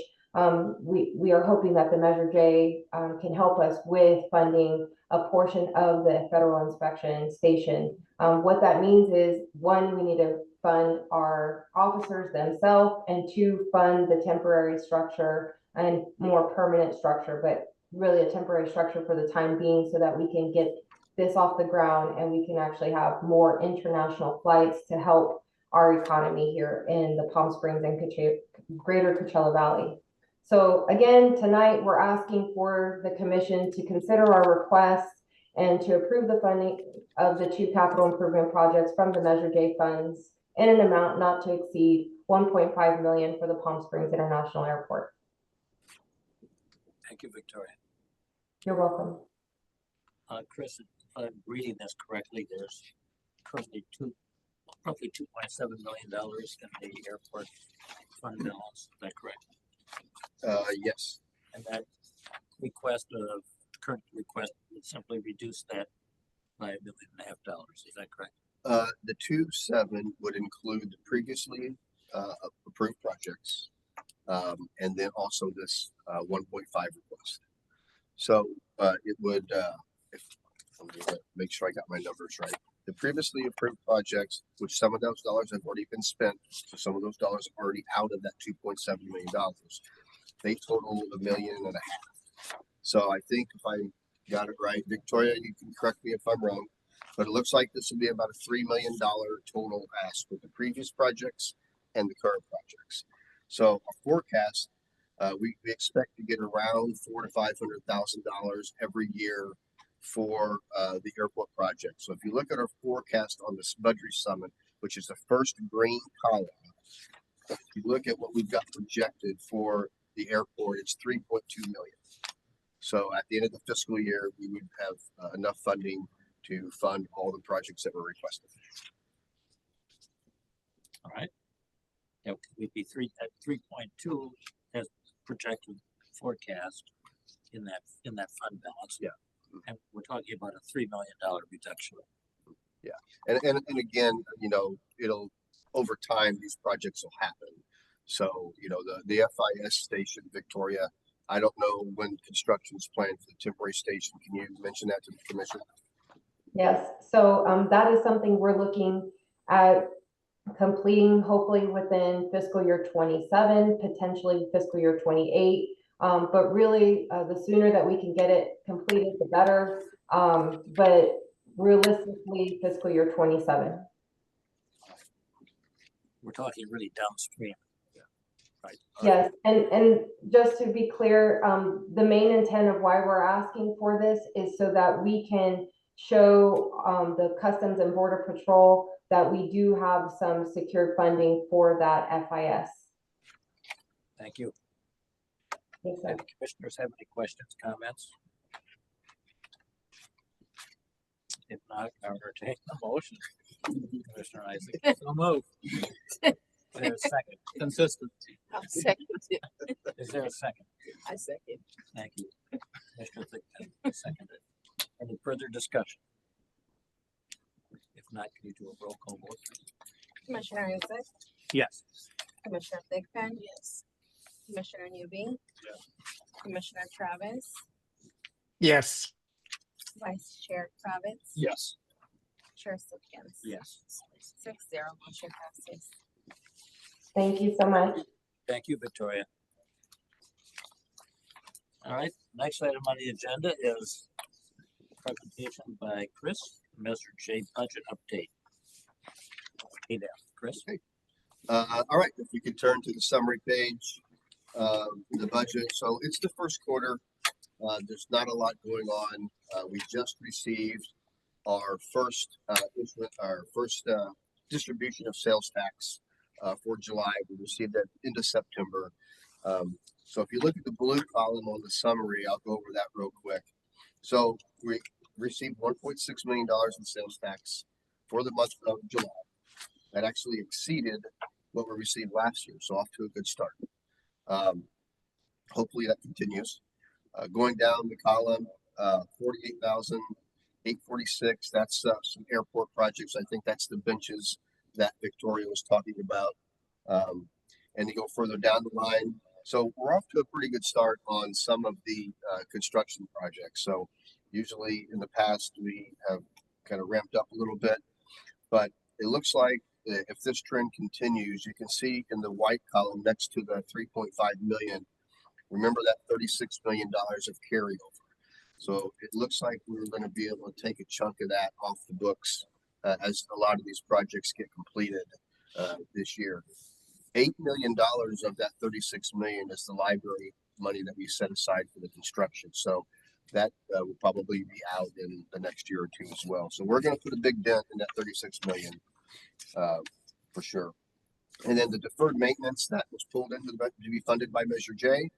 we are hoping that the Measure J can help us with funding a portion of the federal inspection station. What that means is, one, we need to fund our officers themselves, and two, fund the temporary structure and more permanent structure, but really a temporary structure for the time being, so that we can get this off the ground and we can actually have more international flights to help our economy here in the Palm Springs and greater Coachella Valley. So again, tonight we're asking for the commission to consider our request and to approve the funding of the 2 capital improvement projects from the Measure J funds in an amount not to exceed $1.5 million for the Palm Springs International Airport. Thank you, Victoria. You're welcome. Chris, if I'm reading this correctly, there's currently roughly $2.7 million in the airport fund balance. Is that correct? Yes. And that current request would simply reduce that by $1.5 million. Is that correct? The 2.7 would include the previously approved projects, and then also this 1.5 request. So it would, let me make sure I got my numbers right. The previously approved projects, which some of those dollars have already been spent, so some of those dollars are already out of that $2.7 million. They total $1.5 million. So I think if I got it right, Victoria, you can correct me if I'm wrong, but it looks like this would be about a $3 million total ask with the previous projects and the current projects. So our forecast, we expect to get around $400,000 to $500,000 every year for the airport project. So if you look at our forecast on this budget summit, which is the first green column, if you look at what we've got projected for the airport, it's 3.2 million. So at the end of the fiscal year, we would have enough funding to fund all the projects that were requested. All right. That would be 3.2 as projected forecast in that fund balance. Yeah. And we're talking about a $3 million reduction. Yeah. And again, you know, it'll over time, these projects will happen. So, you know, the FIS station, Victoria, I don't know when construction is planned for the temporary station. Can you mention that to the commission? Yes, so that is something we're looking at completing hopefully within fiscal year 27, potentially fiscal year 28. But really, the sooner that we can get it completed, the better. But realistically, fiscal year 27. We're talking really downstream. Right. Yes, and just to be clear, the main intent of why we're asking for this is so that we can show the Customs and Border Patrol that we do have some secured funding for that FIS. Thank you. Yes, sir. Any commissioners have any questions, comments? If not, I'll entertain a motion. Commissioner Isaac. So move. Is there a second? Consistency. I'll second it. Is there a second? I second. Thank you. Commissioner Thigpen, seconded. Any further discussion? If not, can you do a roll call vote? Commissioner Isaac, Yes. Commissioner Thigpen, Yes. Commissioner Newby. Commissioner Travis, Yes. Vice Chair Kravitz, Yes. Chair Simpkins. Yes. 6-0, motion passes. Thank you so much. Thank you, Victoria. All right, next item on the agenda is presentation by Chris, Measure J budget update. Hey there, Chris. All right, if we could turn to the summary page, the budget. So it's the first quarter. There's not a lot going on. We just received our first distribution of sales tax for July. We received that into September. So if you look at the blue column on the summary, I'll go over that real quick. So we received $1.6 million in sales tax for the month of July. That actually exceeded what we received last year, so off to a good start. Hopefully that continues. Going down the column, 48,846. That's some airport projects. I think that's the benches that Victoria was talking about. And to go further down the line, so we're off to a pretty good start on some of the construction projects. So usually in the past we have kind of ramped up a little bit, but it looks like if this trend continues, you can see in the white column next to the 3.5 million. Remember that $36 million of carryover. So it looks like we're going to be able to take a chunk of that off the books as a lot of these projects get completed this year. $8 million of that 36 million is the library money that we set aside for the construction. So that will probably be out in the next year or two as well. So we're going to put a big dent in that 36 million for sure. And then the deferred maintenance that was pulled into the budget to be funded by Measure J,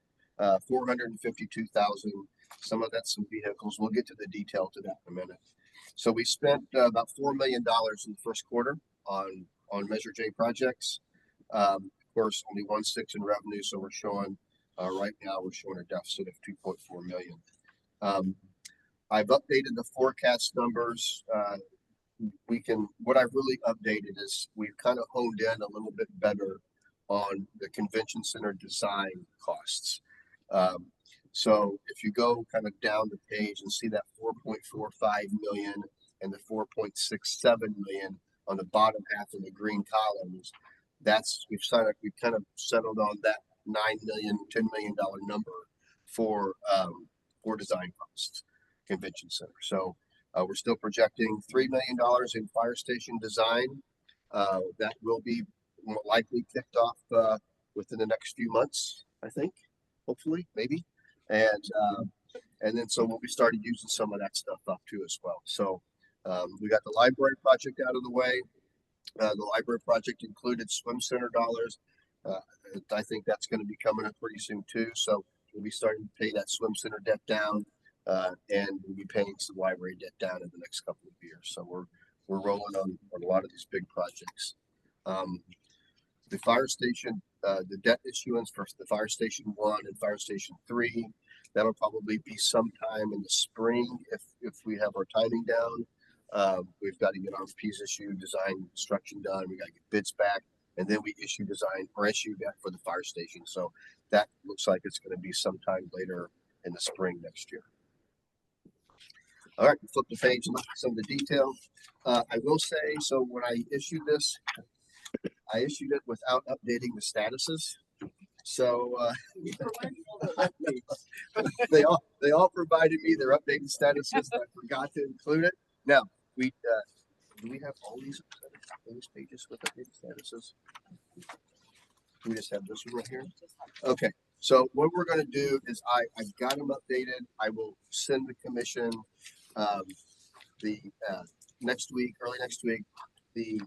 452,000. Some of that's some vehicles. We'll get to the detail to that in a minute. So we spent about $4 million in the first quarter on Measure J projects. Of course, only 1.6 in revenue, so we're showing right now we're showing a deficit of 2.4 million. I've updated the forecast numbers. What I've really updated is we've kind of honed in a little bit better on the convention center design costs. So if you go kind of down the page and see that 4.45 million and the 4.67 million on the bottom half of the green columns, we've kind of settled on that $9 million, $10 million number for design costs, convention center. So we're still projecting $3 million in fire station design. That will be more likely kicked off within the next few months, I think, hopefully, maybe. And then so we'll be starting using some of that stuff up too as well. So we got the library project out of the way. The library project included swim center dollars. I think that's going to be coming up pretty soon too. So we'll be starting to pay that swim center debt down, and we'll be paying some library debt down in the next couple of years. So we're rolling on a lot of these big projects. The fire station, the debt issuance for the fire station 1 and fire station 3, that'll probably be sometime in the spring if we have our timing down. We've got to get RFPs issued, design construction done. We got to get bids back, and then we issue debt for the fire station. So that looks like it's going to be sometime later in the spring next year. All right, flip the page and look at some of the detail. I will say, so when I issued this, I issued it without updating the statuses. So they all provided me their updated statuses, but I forgot to include it. Now do we have all these pages with updated statuses? We just have this one right here. Okay. So what we're going to do is I've got them updated. I will send the commission the next week, early next week, the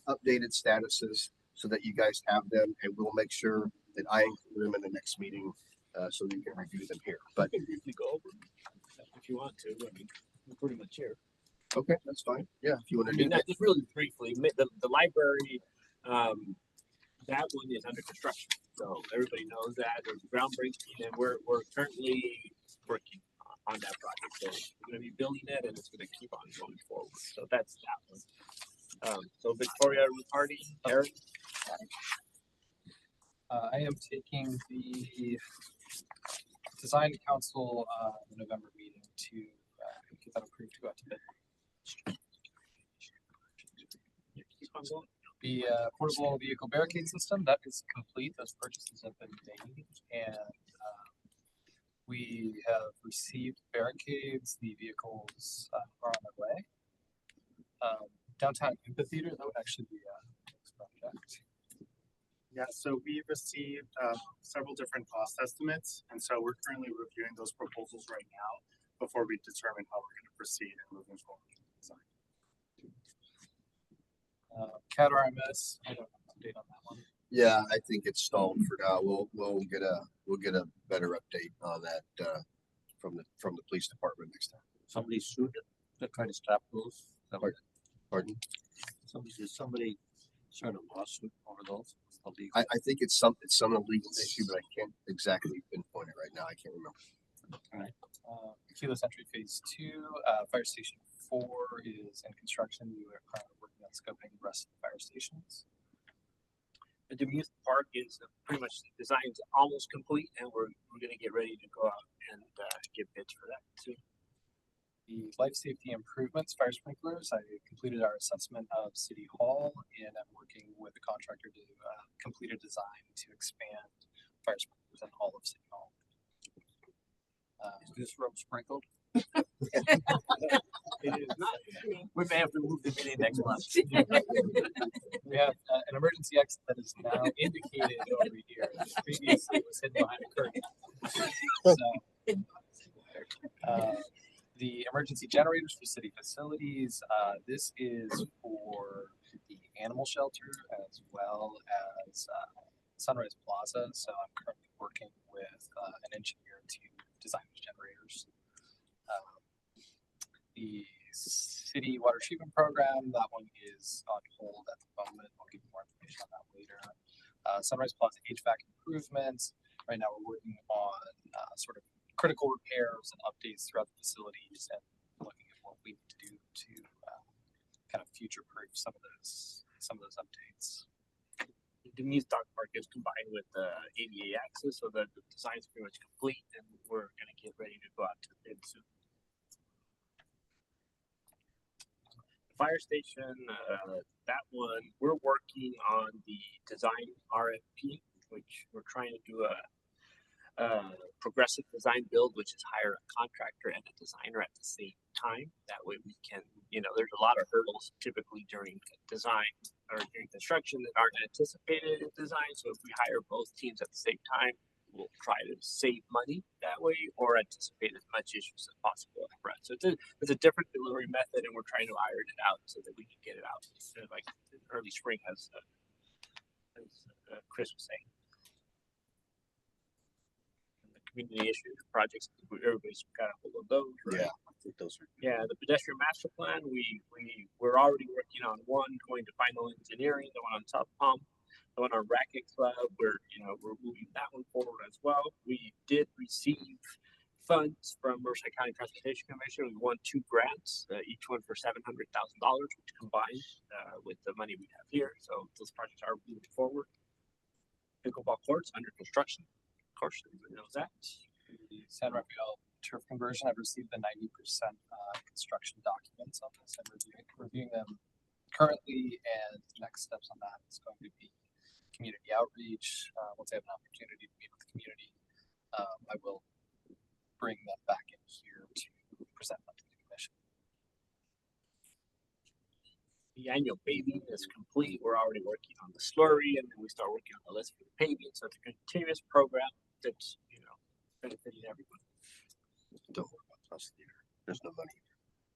updated statuses so that you guys have them, and we'll make sure that I include them in the next meeting so that you can review them here. But I can briefly go over them if you want to. I mean, we're pretty much here. okay, that's fine. Yeah, if you want I to mean, do that. just really briefly, the library, that one is under construction, so everybody knows that. There's groundbreaking, and we're currently working on that project. So we're going to be building it, and it's going to keep on going forward. So that's that one. So Victoria Riccardi, Aaron. I am taking the design council November meeting to get that approved to go out to bid. Keep on going. The portable vehicle barricade system, that is complete. Those purchases have been made, and we have received barricades. The vehicles are on their way. Downtown amphitheater, that would actually be a next project. Yeah, so we received several different cost estimates, and so we're currently reviewing those proposals right now before we determine how we're going to proceed and moving forward. CAD RMS, I don't have an update on that one. Yeah, I think it's stalled for now. We'll get a better update on that from the police department next time. Somebody sued it to try to stop those. Pardon? Somebody started a lawsuit over those. illegal. I think it's some illegal issue, but I can't exactly pinpoint it right now. I can't remember. Kilo Century Phase 2, Fire Station 4 is in construction. We are currently working on scoping the rest of the fire stations. The Demuth Park is pretty much the design's almost complete, and we're gonna get ready to go out and get bids for that too. The life safety improvements, fire sprinklers, I completed our assessment of City Hall, and I'm working with the contractor to complete a design to expand fire sprinklers in all of City Hall. Is this road sprinkled? It is not. We may have to move the meeting next month. We have an emergency exit that is now indicated over here. Previously it was hidden behind a curtain. So, the emergency generators for city facilities, this is for the animal shelter as well as Sunrise Plaza. So I'm currently working with an engineer to design these generators. The city water treatment program, that one is on hold at the moment. I'll give you more information on that later. Sunrise Plaza HVAC improvements. Right now we're working on sort of critical repairs and updates throughout the facilities and looking at what we need to do to kind of future-proof some of those updates. The Demuth Dog Park is combined with the ADA access, so that the design's pretty much complete, and we're gonna get ready to go out to bid soon. Fire station, that one, we're working on the design RFP, which we're trying to do a progressive design build, which is hire a contractor and a designer at the same time. That way we can, there's a lot of hurdles typically during design or during construction that aren't anticipated in design. So if we hire both teams at the same time, we'll try to save money that way or anticipate as much issues as possible up front. So it's a different delivery method, and we're trying to iron it out so that we can get it out like early spring, as Chris was saying. And the community issue projects, everybody's got a hold of those, right? Yeah, I think those are. Yeah, the pedestrian master plan, we're already working on one, going to final engineering, the one on South Palm. The one on Racket Club, we're moving that one forward as well. We did receive funds from Merced County Transportation Commission. We won 2 grants, each one for $700,000, which combined with the money we have here. So those projects are moving forward. Pickleball courts under construction. Of course, everybody knows that. The San Rafael turf conversion, I've received the 90% construction documents on this. I'm reviewing them currently, and the next steps on that is going to be community outreach. Once I have an opportunity to meet with the community, I will bring them back in here to present them to the commission. The annual paving is complete. We're already working on the slurry, and then we start working on the list for the paving. So it's a continuous program that's benefiting everyone. Don't worry about Plaza Theater. There's no money.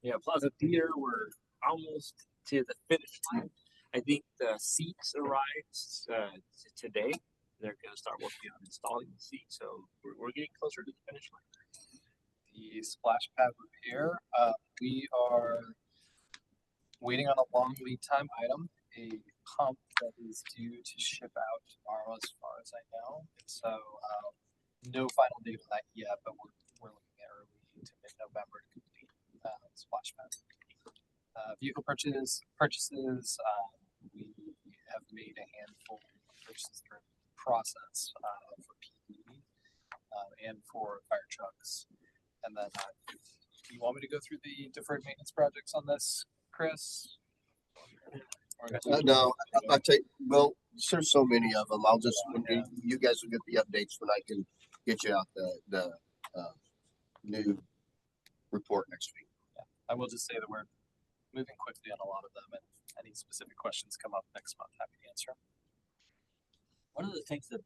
Yeah, Plaza Theater, we're almost to the finish line. I think the seats arrives today. They're going to start working on installing the seats, so we're getting closer to the finish line. The splash pad repair, we are waiting on a long lead time item, a pump that is due to ship out tomorrow, as far as I know. And so, no final date on that yet, but we're looking at early to mid-November to complete splash pad. Vehicle purchases, we have made a handful of purchases during the process for PPE and for fire trucks. And then, do you want me to go through the deferred maintenance projects on this, Chris? No, I'll take. Well, there's so many of them. I'll just you guys will get the updates when I can get you out the new report next week. Yeah, I will just say that we're moving quickly on a lot of them, and any specific questions come up next month, happy to answer. One of the things that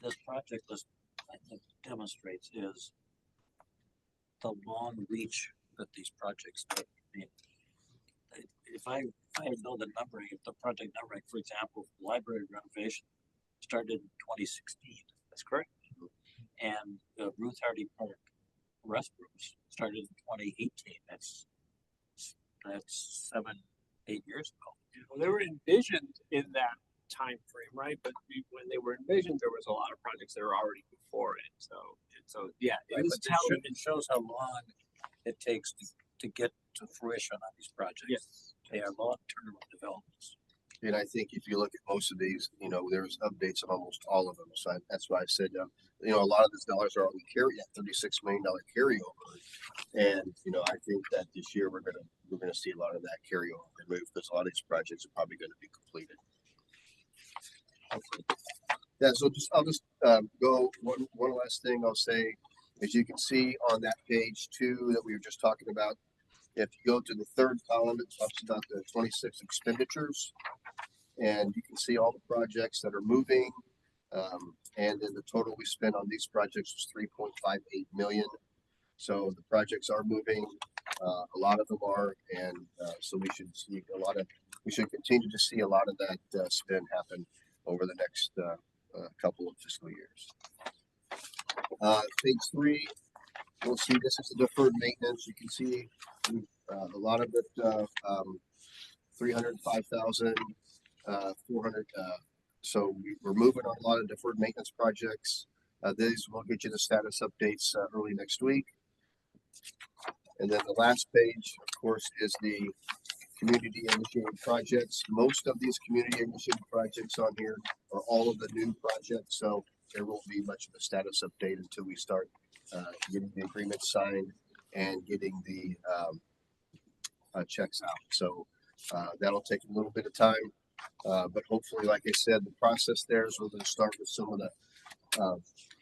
this project list, I think, demonstrates is the long reach that these projects take. I mean, if I know the numbering, if the project numbering, for example, library renovation started in 2016. That's correct. And Ruth Hardy Park restrooms, started in 2018. That's 7, 8 years ago. Well, they were envisioned in that time frame, right? But when they were envisioned, there was a lot of projects that were already before it. So yeah, it Right, was but it shows how long it takes to get to fruition on these projects. Yes. They are long-term developments. And I think if you look at most of these, there's updates on almost all of them. So that's why I said, a lot of these dollars are on the $36 million carryover. And, I think that this year we're gonna see a lot of that carryover removed because a lot of these projects are probably gonna be completed. Yeah, so I'll just go one last thing I'll say, as you can see on that page 2 that we were just talking about, if you go to the third column, it talks about the 26 expenditures, and you can see all the projects that are moving, and then the total we spent on these projects was 3.58 million. So the projects are moving, a lot of them are, and so we should see we should continue to see a lot of that spend happen over the next couple of fiscal years. Page 3, we'll see this is the deferred maintenance. You can see a lot of it, 305,000, 400. So we're moving on a lot of deferred maintenance projects. These will get you the status updates early next week. And then the last page, of course, is the community initiated projects. Most of these community initiated projects on here are all of the new projects. So there won't be much of a status update until we start getting the agreement signed and getting the checks out. So that'll take a little bit of time. But hopefully, like I said, the process there is we're going to start with some of the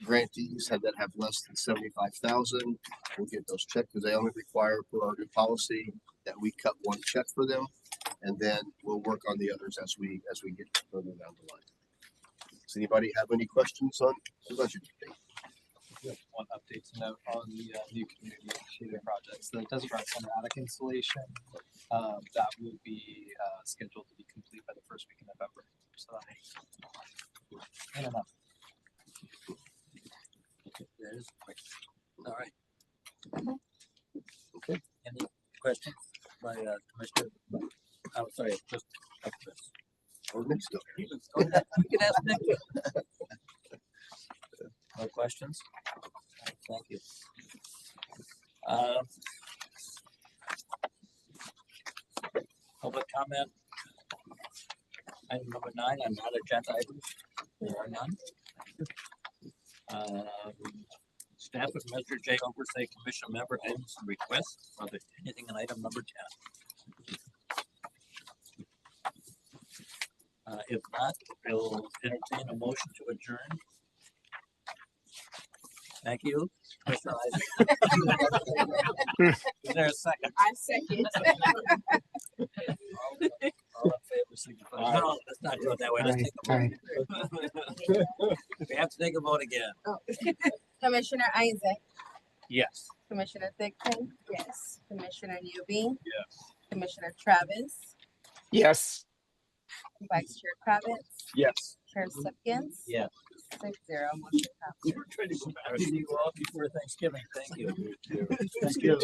grantees that have less than 75,000. We'll get those checked because they only require for our new policy that we cut one check for them, and then we'll work on the others as we get further down the line. Does anybody have any questions on the budget? One update to note on the new community initiative projects, the Desert Run Cinematic installation, that will be scheduled to be complete by the first week in November. So in enough. Okay, that is quick. All right. Okay. Any questions by Commissioner? I'm sorry, just Chris. Or Nick still here. You can ask Nick. No questions? Thank you. Public comment. Item number 9 on non-agenda items. There are none. Staff of Measure J oversight commission member items and requests. Are there anything on item number 10? If not, we'll entertain a motion to adjourn. Thank you, Commissioner Isaac. Is there a second? I second. All in favor, signify. No, let's not do it that way. Let's take a vote. We have to take a vote again. Commissioner Isaac, Yes. Commissioner Thigpen, Yes. Commissioner Newby, Yes. Commissioner Travis, Yes. Vice Chair Kravitz, yes. Chair Sipkins. Yes. 6-0, motion passes. We're trying to go back to you all before Thanksgiving. Thank you. Thank you.